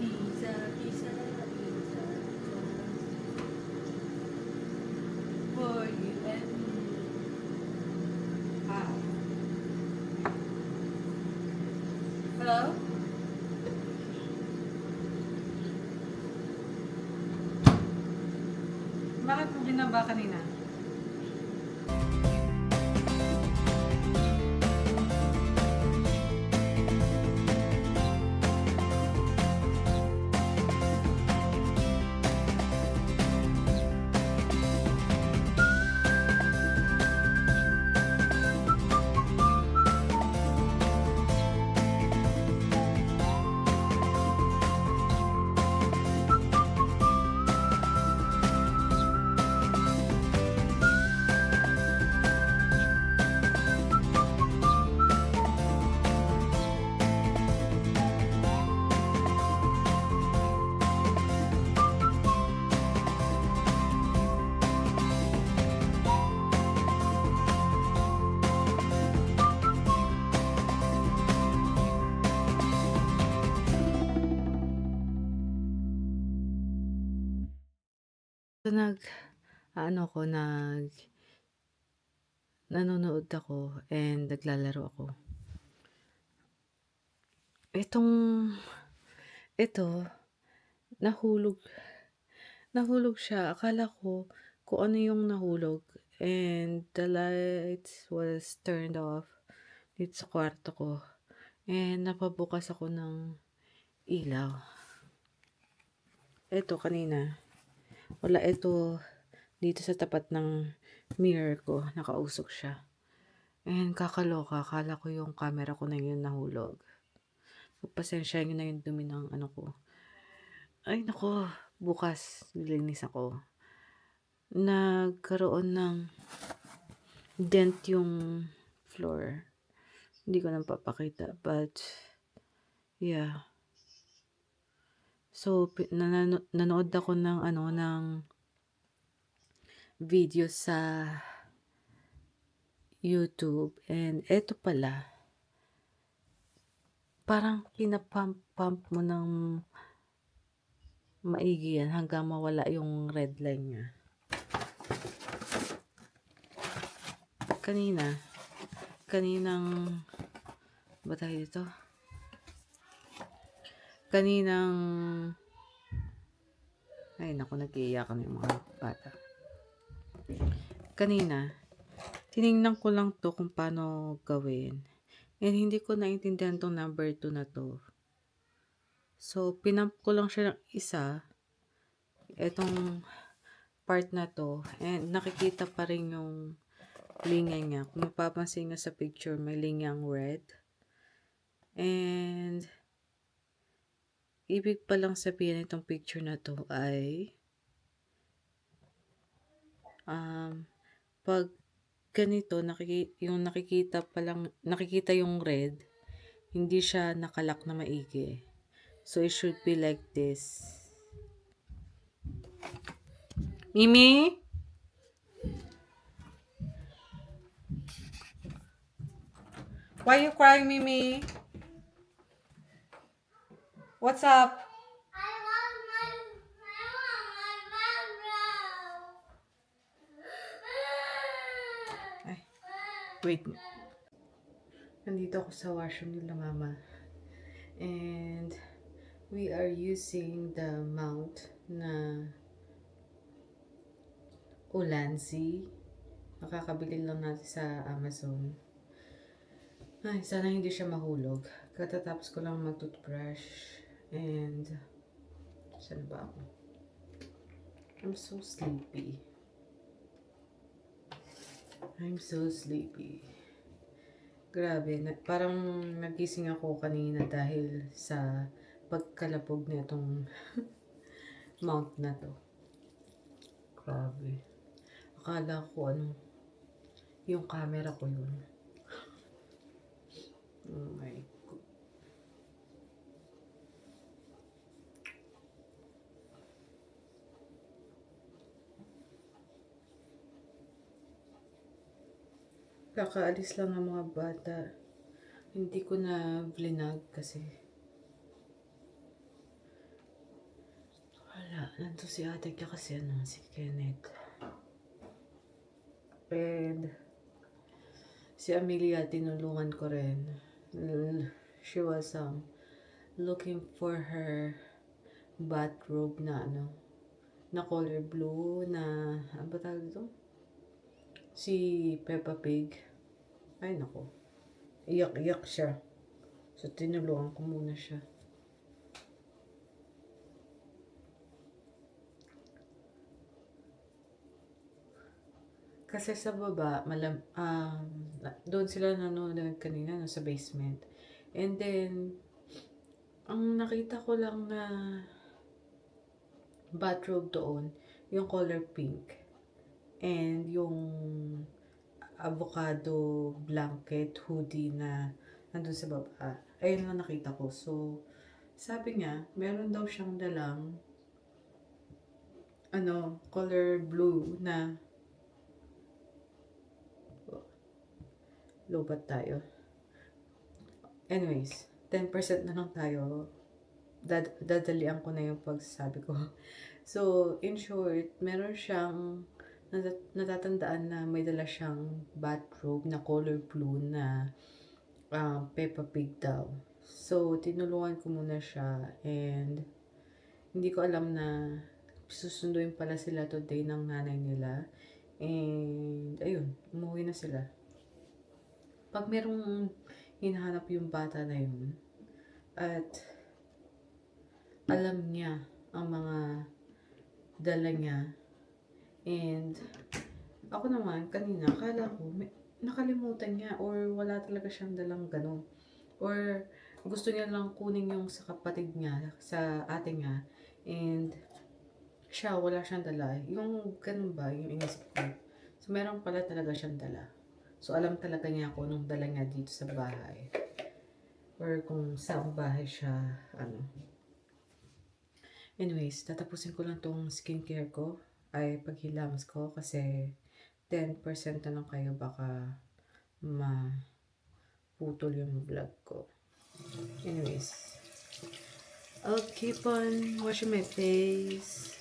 Pizza, pizza, pizza, for you and me. Ah. Hello? Bakit mo binaba kanina? So, nanonood ako and naglalaro ako. Ito, nahulog siya. Akala ko kung ano yung nahulog and the lights was turned off dito sa kwarto ko. And napabukas ako ng ilaw. Ito kanina. Wala ito dito sa tapat ng mirror ko. Nakausok siya. And kakaloka. Akala ko yung camera ko na yun nahulog. Pasensya nyo na yung dumi ng ano ko. Ay nako. Bukas nilinis ako. Nagkaroon ng dent yung floor. Hindi ko nang papakita. But, yeah. So, nanood ako ng video sa YouTube. And eto pala. Parang pinapump mo ng maigi yan hanggang mawala yung red line niya. Ba tayo dito? Ay naku, nag-iiyakan yung mga bata. Kanina, tinignan ko lang to kung paano gawin. And hindi ko naintindihan tong number 2 na to. So, pinump ko lang siya ng isa. Etong part na to. And nakikita pa rin yung linya niya. Kung mapapansin nyo sa picture, may linyang red. And ibig palang sabihin itong picture na to ay pag ganito, nakikita yung red, hindi siya nakalak na maigi. So, it should be like this. Mimi? Why are you crying, Mimi? What's up? I want my Ay, wait. Nandito ako sa washroom nila mama. And we are using the mount na Ulanzi. Makakabili lang natin sa Amazon. Ay, sana hindi siya mahulog. Katatapos ko lang mag-toothbrush. And, saan ba ako? I'm so sleepy. Grabe, parang nagising ako kanina dahil sa pagkalabog na itong mount na to. Grabe. Akala ko ano, yung camera ko yun. Oh my God. Kakaalis lang ng mga bata. Hindi ko na vlinag kasi wala. Nandito si ate ka kasi si Kenneth. And si Amelia, tinulungan ko rin. She was looking for her bathrobe na na color blue na, ano ba tawag dito? Si Peppa Pig. Ay nako, iyak-iyak siya. So tinulungan ko muna siya. Kasi sa baba, doon sila nanonood kanina sa basement. And then, ang nakita ko lang na bathrobe doon, yung color pink. And yung avocado blanket hoodie na nandun sa baba. Ayun lang nakita ko. So, sabi niya, meron daw siyang dalang color blue na lobat tayo. Anyways, 10% na lang tayo. Dadalian ko na yung pagsasabi ko. So, in short, meron siyang natatandaan na may dala siyang bathrobe na color blue na Peppa Pig daw. So, tinulungan ko muna siya and hindi ko alam na susunduin pala sila today ng nanay nila. And, ayun, umuwi na sila. Pag merong hinahanap yung bata na yun, at alam niya ang mga dala niya, and ako naman, kanina, akala ko, nakalimutan niya or wala talaga siyang dalang ganun. Or gusto niya lang kunin yung sa kapatid niya, sa ate niya, and siya, wala siyang dala. Yung ganun ba, yung inisip ko. So, meron pala talaga siyang dala. So, alam talaga niya kung anong dala niya dito sa bahay. Or kung saan bahay siya, Anyways, tatapusin ko lang tong skincare ko. Ay, paghilamos ko kasi 10% na lang kayo baka maputol yung vlog ko. Anyways, I'll keep on washing my face.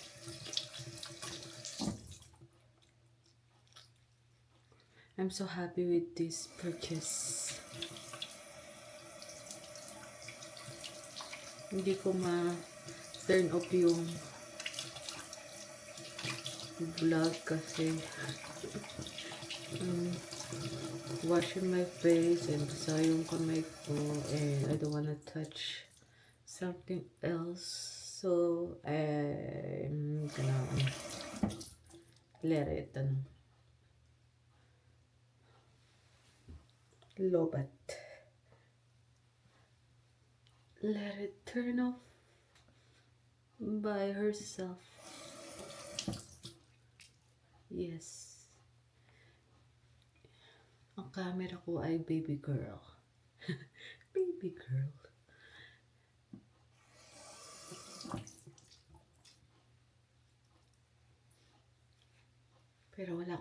I'm so happy with this purchase. Hindi ko ma-turn off yung vlog kasi washing my face and basa yung kamay ko and I don't wanna touch something else. So, I'm gonna let it lobat. Let it turn off by herself. Yes. Ang camera ko ay baby girl. Baby girl. Pero wala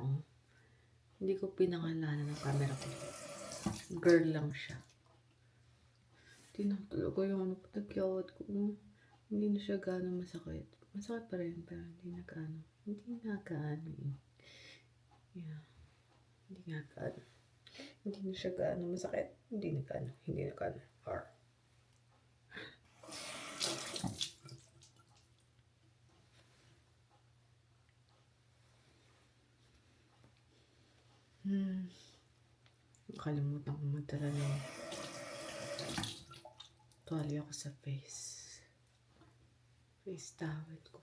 hindi ko pinangalanan ng camera ko. Girl lang siya. Tinatulog ko yung pagkakyawat ko. Hindi na siya gano'ng masakit. Masakit pa rin, pero hindi na gano'n. Hindi na gano'n. Yeah. Hindi na gano'n. Hindi na siya gano'ng masakit. Hindi na gano'n. Hindi na gano'n. Nakalimutan ko magdala ng tuwalya ko sa face towel ko.